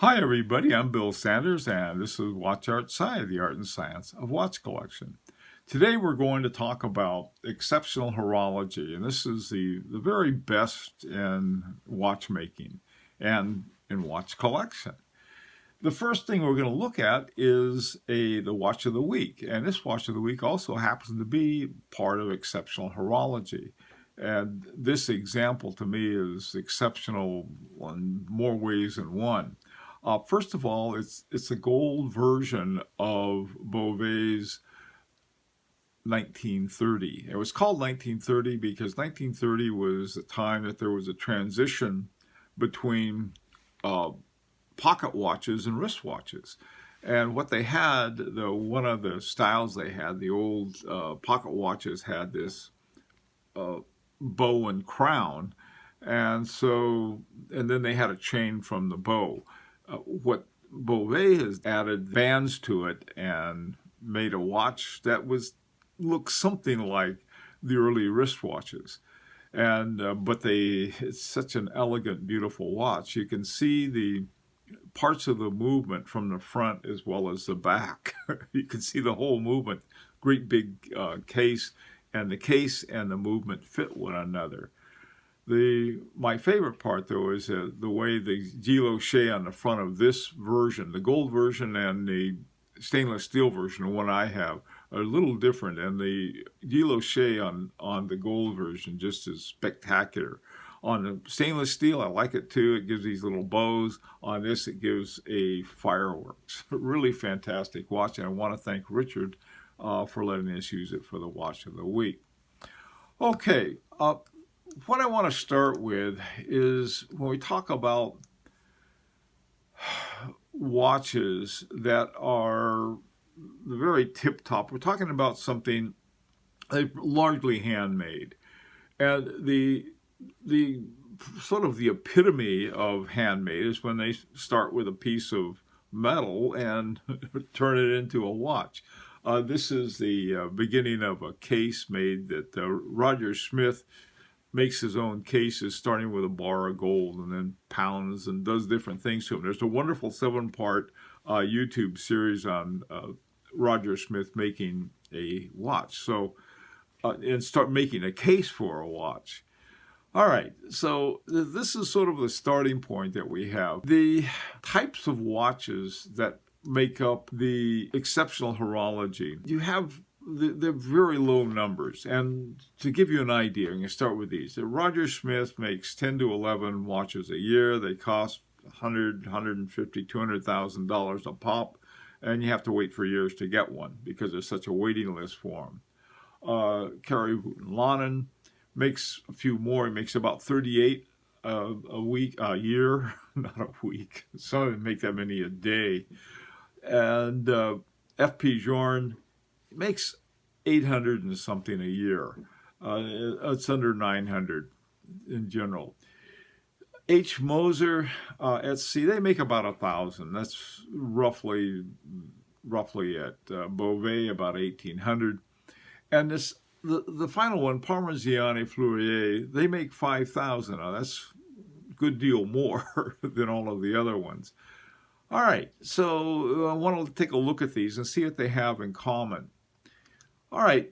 Hi everybody, I'm Bill Sanders and this is Watch Art Sci, the art and science of watch collection. Today we're going to talk about exceptional horology, and this is the very best in watchmaking and in watch collection. The first thing we're going to look at is the watch of the week, and this watch of the week also happens to be part of exceptional horology. And this example to me is exceptional in more ways than one. First of all, it's a gold version of Beauvais 1930. It was called 1930 because 1930 was the time that there was a transition between pocket watches and wristwatches. And what they had, one of the styles they had, the old pocket watches had this bow and crown, and then they had a chain from the bow. What Beauvais has added bands to it and made a watch that looked something like the early wristwatches. And it's such an elegant, beautiful watch. You can see the parts of the movement from the front as well as the back. You can see the whole movement. Great big case, and the case and the movement fit one another. My favorite part, though, is the way the guilloche on the front of this version, the gold version and the stainless steel version, the one I have, are a little different. And the guilloche on the gold version just is spectacular. On the stainless steel, I like it too. It gives these little bows. On this, it gives a fireworks. Really fantastic watch, and I want to thank Richard for letting us use it for the watch of the week. Okay. What I want to start with is when we talk about watches that are the very tip-top, we're talking about something largely handmade. And the sort of the epitome of handmade is when they start with a piece of metal and turn it into a watch. This is the beginning of a case made that Roger Smith makes his own cases, starting with a bar of gold and then pounds and does different things to them. There's a wonderful 7-part YouTube series on Roger Smith making a watch. And start making a case for a watch. All right, so this is sort of the starting point that we have. The types of watches that make up the exceptional horology, they're very low numbers. And to give you an idea, I'm going to start with these. Roger Smith makes 10 to 11 watches a year. They cost $100, $150, $200,000 a pop, and you have to wait for years to get one because there's such a waiting list for them. Kerry Launen makes a few more. He makes about 38 a year, not a week. Some of them make that many a day. And F.P. Jorn makes 800 and something a year. It's under 900 in general. H. Moser at sea, they make about 1,000. That's roughly at Beauvais about 1,800. And the final one, Parmigiani Fleurier, they make 5,000. Now that's a good deal more than all of the other ones. All right, so I want to take a look at these and see what they have in common. All right,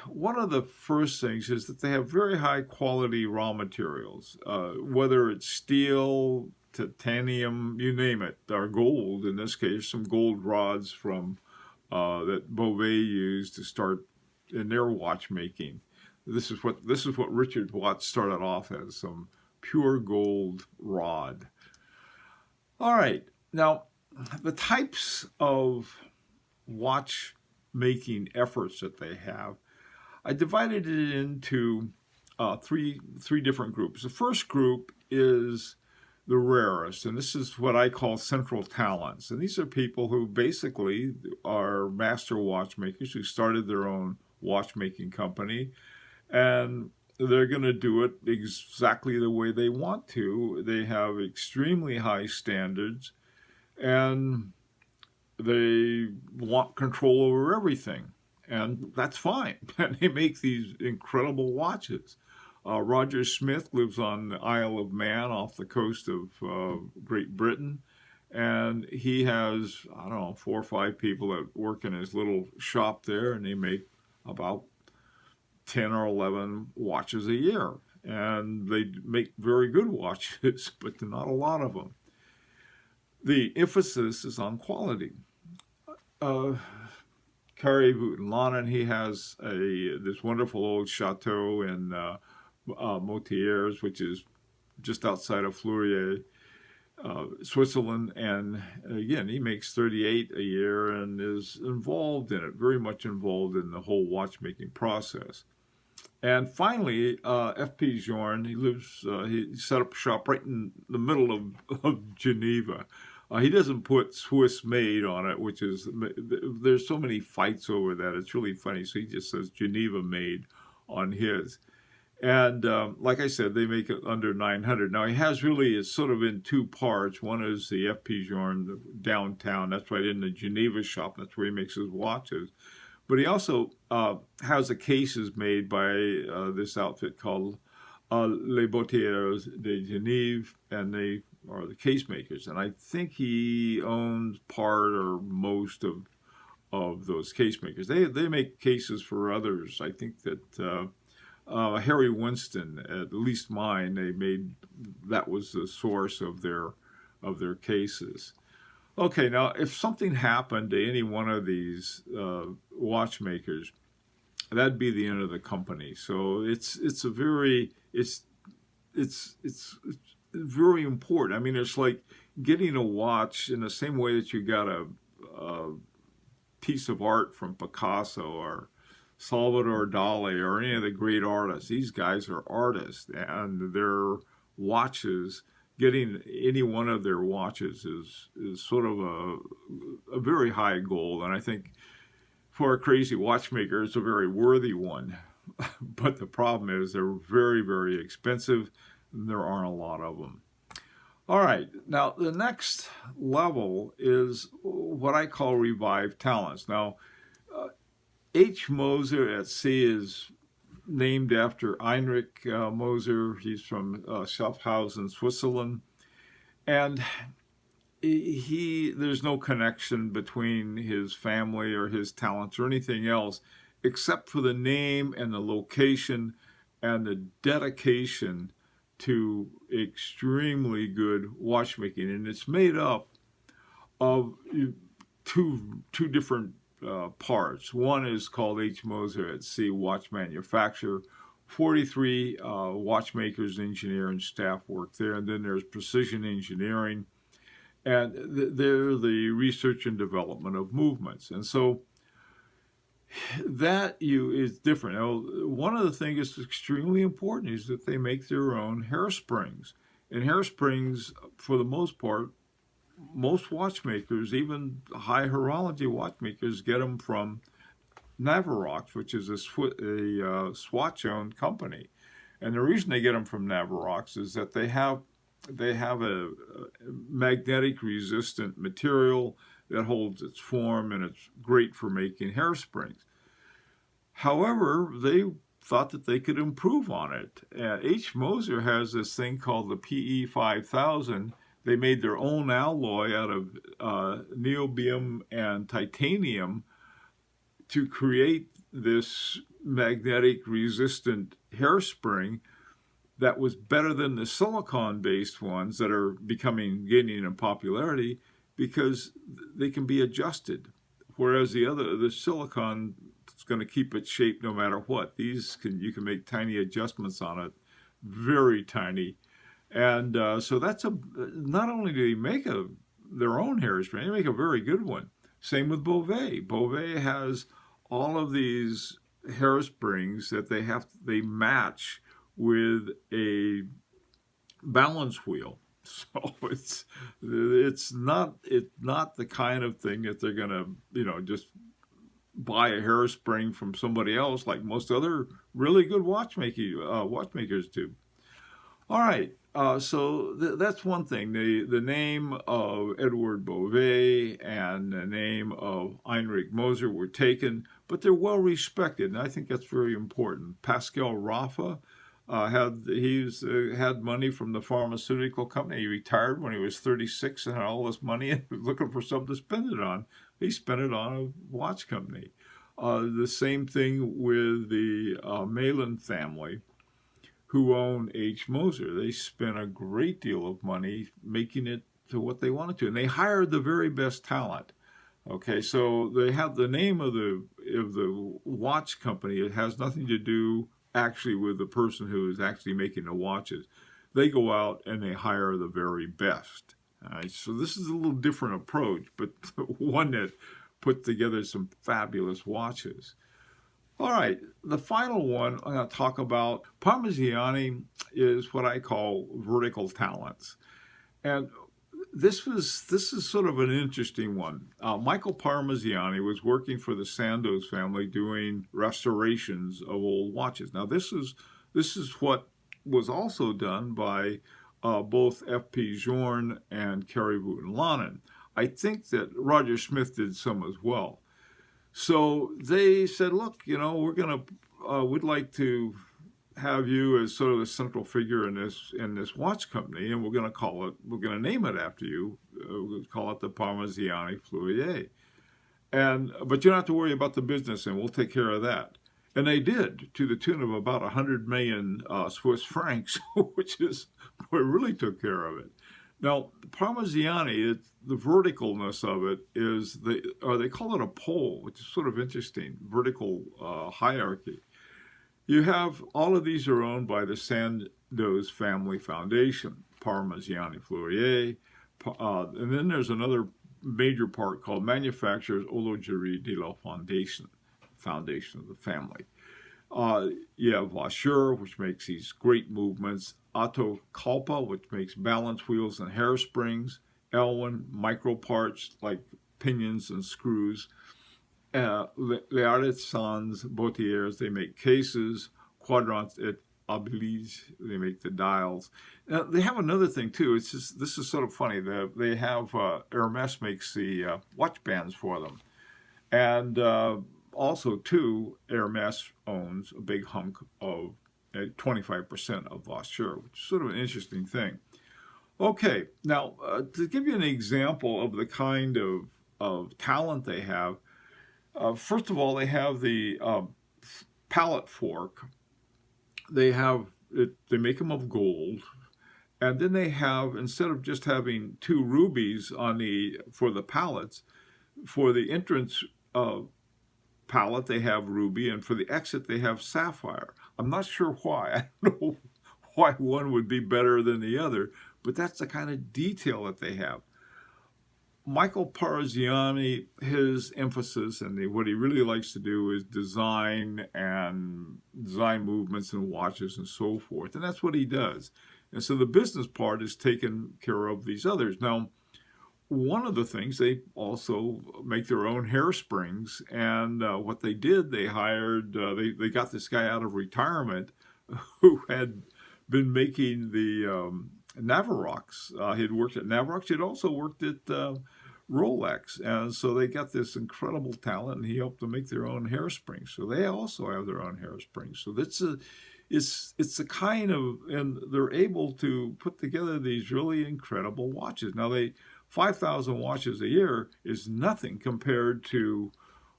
one of the first things is that they have very high quality raw materials, whether it's steel, titanium, you name it, or gold. In this case, some gold rods from that Beauvais used to start in their watchmaking. This is what Richard Watts started off as, some pure gold rod. All right, now the types of watchmaking efforts that they have, I divided it into three different groups. The first group is the rarest, and this is what I call central talents. And these are people who basically are master watchmakers who started their own watchmaking company, and they're going to do it exactly the way they want to. They have extremely high standards, and they want control over everything, and that's fine. And they make these incredible watches. Roger Smith lives on the Isle of Man off the coast of Great Britain, and he has, I don't know, 4 or 5 people that work in his little shop there, and they make about 10 or 11 watches a year. And they make very good watches, but not a lot of them. The emphasis is on quality. Kari Voutilanen, he has this wonderful old chateau in Motiers, which is just outside of Fleurier, Switzerland, and again, he makes 38 a year and is involved in it, very much involved in the whole watchmaking process. And finally, F.P. Jorn, he set up shop right in the middle of Geneva. He doesn't put Swiss made on it, which is, there's so many fights over that. It's really funny. So he just says Geneva made on his. And like I said, they make it under 900. Now, he has really, it's sort of in 2 parts. One is the F.P. Jorn downtown. That's right in the Geneva shop. That's where he makes his watches. But he also has the cases made by this outfit called Les Bottiers de Genève, and they are the case makers. And I think he owns part or most of those case makers. They make cases for others. I think that Harry Winston, at least mine, that was the source of their cases. Okay, now if something happened to any one of these watchmakers, that'd be the end of the company. So it's very important. I mean, it's like getting a watch in the same way that you got a piece of art from Picasso or Salvador Dali or any of the great artists. These guys are artists, and their watches, getting any one of their watches is sort of a very high goal. And I think for a crazy watchmaker, it's a very worthy one. But the problem is they're very, very expensive, and there aren't a lot of them. All right, now the next level is what I call revived talents. Now, H. Moser at sea is named after Heinrich Moser. He's from Schaffhausen, Switzerland. And there's no connection between his family or his talents or anything else, except for the name and the location and the dedication to extremely good watchmaking. And it's made up of two different parts. One is called H. Moser at Sea Watch Manufacturer. 43 watchmakers, engineer, and staff work there. And then there's precision engineering. And they're the research and development of movements. And so that is different. Now, one of the things that's extremely important is that they make their own hairsprings. And hairsprings, for the most part, most watchmakers, even high horology watchmakers, get them from Navirox, which is a Swatch-owned company. And the reason they get them from Navirox is that they have a magnetic resistant material that holds its form, and it's great for making hairsprings. However, they thought that they could improve on it. H. Moser has this thing called the PE 5000. They made their own alloy out of niobium and titanium to create this magnetic resistant hairspring that was better than the silicon-based ones that are gaining in popularity, because they can be adjusted. Whereas the silicon is going to keep its shape no matter what. You can make tiny adjustments on it, very tiny. And so not only do they make their own hairspring, they make a very good one. Same with Beauvais. Beauvais has all of these hairsprings that they match with a balance wheel. So it's not the kind of thing that they're gonna just buy a hairspring from somebody else like most other really good watchmakers do. All right, so that's one thing. The name of Edward Beauvais and the name of Heinrich Moser were taken, but they're well respected, and I think that's very important. Pascal Raffa, Had money from the pharmaceutical company. He retired when he was 36 and had all this money and was looking for something to spend it on. He spent it on a watch company. The same thing with the Malin family, who own H. Moser. They spent a great deal of money making it to what they wanted to, and they hired the very best talent. Okay, so they have the name of the watch company. It has nothing to do actually with the person who is actually making the watches. They go out and they hire the very best. All right, so this is a little different approach, but one that put together some fabulous watches. All right, the final one I'm going to talk about, Parmigiani, is what I call vertical talents. And this is sort of an interesting one. Michael Parmigiani was working for the Sandoz family doing restorations of old watches. Now this is what was also done by both F.P. Journe and Carrie Wooten-Lannon. I think that Roger Smith did some as well. So they said, look, we'd like to have you as sort of the central figure in this watch company, and we're going to name it after you. We'll call it the Parmigiani Fleurier. But you don't have to worry about the business, and we'll take care of that. And they did, to the tune of about 100 million Swiss francs, which is what really took care of it. Now, Parmigiani, the verticalness of it is they call it a pole, which is sort of interesting, vertical hierarchy. You have all of these are owned by the Sandoz Family Foundation, Parmigiani Fleurier, and then there's another major part called Manufacturers Horlogerie de la Foundation of the family. You have Vaucheur, which makes these great movements, Otto Kalpa, which makes balance wheels and hairsprings, Elwin, micro parts like pinions and screws, Les Artisans Botiers, they make cases, Quadrant et Oblige, they make the dials. Now, they have another thing too. This is sort of funny. They have Hermes makes the watch bands for them, and also too, Hermes owns a big hunk of 25% of Vaucheur, which is sort of an interesting thing. Okay, now to give you an example of the kind of talent they have. First of all, they have the palette fork. They make them of gold, and then they have, instead of just having two rubies for the palettes, for the entrance palette they have ruby, and for the exit they have sapphire. I'm not sure why. I don't know why one would be better than the other, but that's the kind of detail that they have. Michael Parmigiani, his emphasis and what he really likes to do is design movements and watches and so forth. And that's what he does. And so the business part is taken care of these others. Now, one of the things, they also make their own hairsprings. And what they did, they hired, they got this guy out of retirement who had been making the Navarox. He'd worked at Navarox. He'd also worked at Rolex. And so they got this incredible talent, and he helped them make their own hairsprings. So they also have their own hairsprings. So it's a kind of, and they're able to put together these really incredible watches. Now, 5,000 watches a year is nothing compared to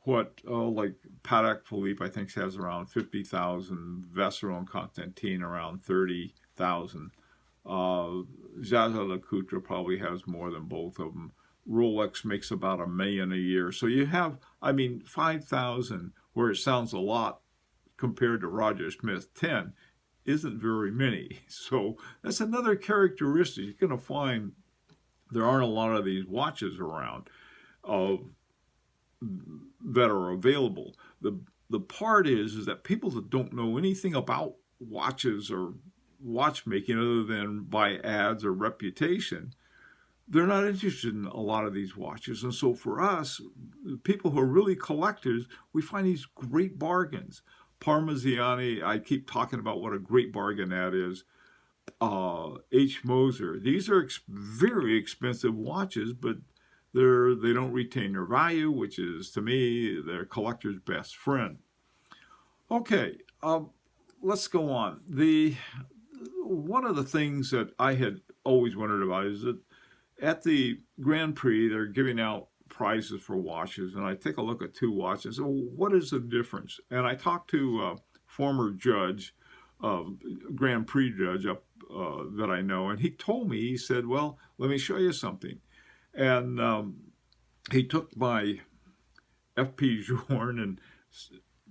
what, like Patek Philippe, I think, has around 50,000, Vacheron Constantin around 30,000. Jaeger LeCoultre probably has more than both of them. Rolex makes about 1 million a year. So you have, 5,000, where it sounds a lot compared to Roger Smith 10, isn't very many. So that's another characteristic. You're going to find there aren't a lot of these watches around that are available. The part is that people that don't know anything about watches or watchmaking other than by ads or reputation, they're not interested in a lot of these watches. And so for us, people who are really collectors, we find these great bargains. Parmigiani, I keep talking about what a great bargain that is. H. Moser, these are very expensive watches, but they don't retain their value, which is, to me, their collector's best friend. Okay, let's go on. One of the things that I had always wondered about is that at the Grand Prix, they're giving out prizes for watches, and I take a look at two watches. So what is the difference? And I talked to a former judge, Grand Prix judge up that I know, and he told me, he said, "Well, let me show you something." And he took my FP Journe and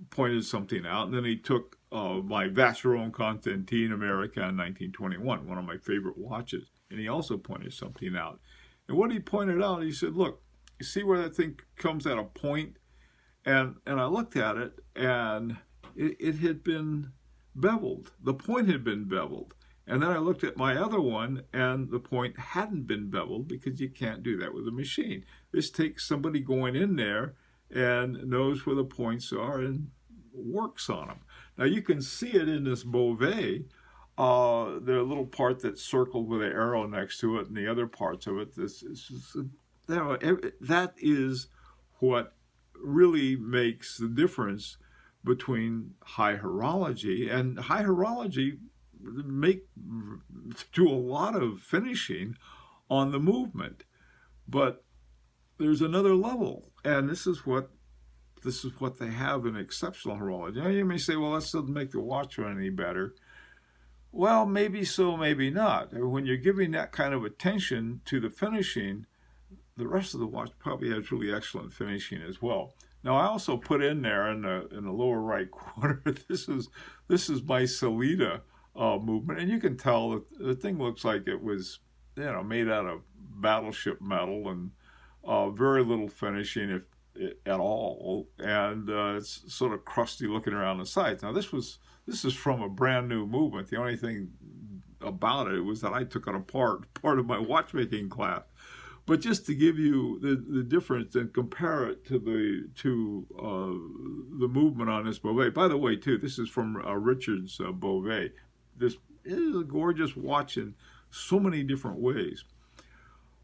pointed something out, and then he took my Vacheron Constantin America in 1921, one of my favorite watches, and he also pointed something out. And what he pointed out, he said, "Look, you see where that thing comes at a point?" And I looked at it, and it had been beveled. The point had been beveled. And then I looked at my other one, and the point hadn't been beveled, because you can't do that with a machine. This takes somebody going in there and knows where the points are and works on them. Now you can see it in this Beauvais. The little part that's circled with an arrow next to it, and the other parts of it. That is what really makes the difference between high horology and high horology. Do a lot of finishing on the movement, but there's another level, and this is what they have in exceptional horology. Now you may say, "Well, that doesn't make the watch run any better." Well, maybe so, maybe not. When you're giving that kind of attention to the finishing, the rest of the watch probably has really excellent finishing as well. Now, I also put in there in the lower right corner, this is my Salida movement, and you can tell that the thing looks like it was, made out of battleship metal, and very little finishing, if at all, and it's sort of crusty looking around the sides. Now, this is from a brand new movement. The only thing about it was that I took it apart, part of my watchmaking class. But just to give you the difference and compare it to the movement on this Beauvais. By the way, too, this is from Richard's Beauvais. This is a gorgeous watch in so many different ways.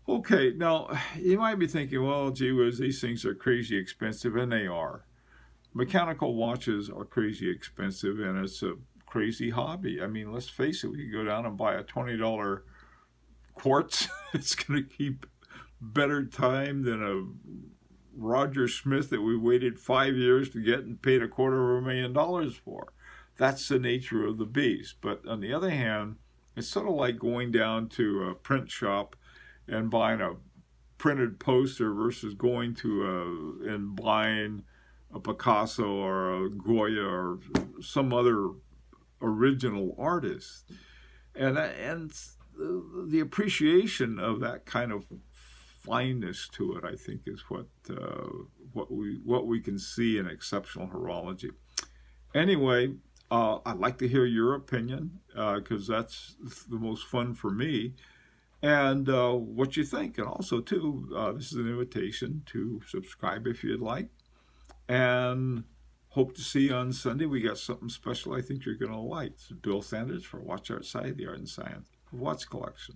Okay, now you might be thinking, well, gee whiz, these things are crazy expensive, and they are. Mechanical watches are crazy expensive, and it's a crazy hobby. I mean, let's face it, we could go down and buy a $20 quartz. It's going to keep better time than a Roger Smith that we waited 5 years to get and paid $250,000 for. That's the nature of the beast. But on the other hand, it's sort of like going down to a print shop and buying a printed poster versus going to and buying a Picasso or a Goya or some other original artist. And the appreciation of that kind of fineness to it, I think, is what we can see in exceptional horology. Anyway, I'd like to hear your opinion, because that's the most fun for me, and what you think. And also, too, this is an invitation to subscribe if you'd like, and hope to see you on Sunday. We got something special I think you're going to like. This is Bill Sanders for Watch Art Side, the Art and Science of Watch Collection.